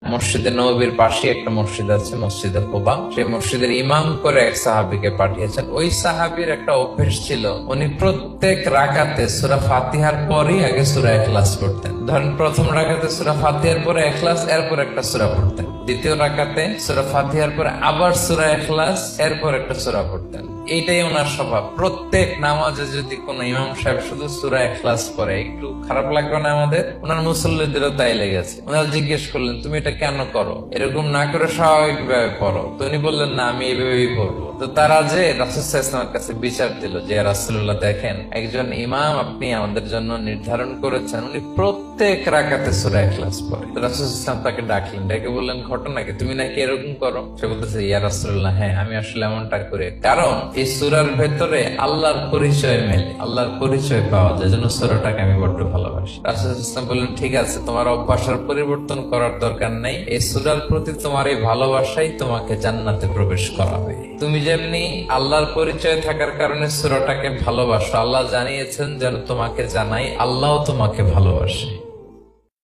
মসজিদে নববীর পাশে একটা মসজিদ আছে, মসজিদে কুবা। সেই মসজিদের ইমাম করে এক সাহাবীকে পাঠিয়েছেন। ওই সাহাবীর একটা অভ্যেস ছিল, উনি প্রত্যেক রাকাতে সূরা ফাতিহার পরই আগে সূরা ইখলাস পড়তেন। ধরেন প্রথম রাকাতে সূরা ফাতিহার পরে ইখলাস, এরপর একটা সূরা পড়তেন। দ্বিতীয় রাকাতে সূরা ফাতিহার পরে আবার সূরা ইখলাস, এরপর একটা সূরা পড়তেন। এইটাই ওনার স্বভাব। প্রত্যেক নামাজে যদি কোন ইমাম সাহেব শুধু সূরা ইখলাস পড়ে, একটু খারাপ লাগবে না আমাদের? ওনার মুসল্লিদেরও তাই লেগেছে। ওনারা জিজ্ঞেস করলেন, তুমি এটা কেন করো? এরকম না করে স্বাভাবিক ভাবে পড়ো। তো উনি বললেন, না, আমি এইভাবেই পড়বো। তো তারা যে রাসূল সাল্লাল্লাহু আলাইহি ওয়াসাল্লামের কাছে বিচার দিল যে, রাসূলুল্লাহ, দেখেন, একজন ইমাম আপনি আমাদের জন্য নির্ধারণ করেছেন, উনি প্রত্যেক রাকাতে সূরা ইখলাস পড়ে। তো রাসূল সাল্লাল্লাহু আলাইহি ওয়াসাল্লাম তাকে ডাকলেন, ডেকে বললেন, ঘটনা কি? তুমি নাকি এরকম করো? সে বলতেছে, ইয়া রাসূলুল্লাহ, হ্যাঁ, আমি আসলে এমনটা করি। কারণ এই সূরার ভেতরে আল্লাহর পরিচয় মেলে, আল্লাহর পরিচয় পাওয়া যায়, যেন সূরাটাকে আমি বড্ড ভালোবাসি। রাসূল সাল্লাল্লাহু আলাইহি ওয়াসাল্লাম বললেন, ঠিক আছে, তোমার অভ্যাসের পরিবর্তন করার দরকার নেই। এই সূরার প্রতি তোমার এই ভালোবাসাই তোমাকে জান্নাতে প্রবেশ করাবে। তুমি যেমনি আল্লাহর পরিচয় থাকার কারণে সূরাটাকে ভালোবাসো, আল্লাহ জানিয়েছেন যেন তোমাকে জানাই, আল্লাহ তোমাকে ভালোবাসে।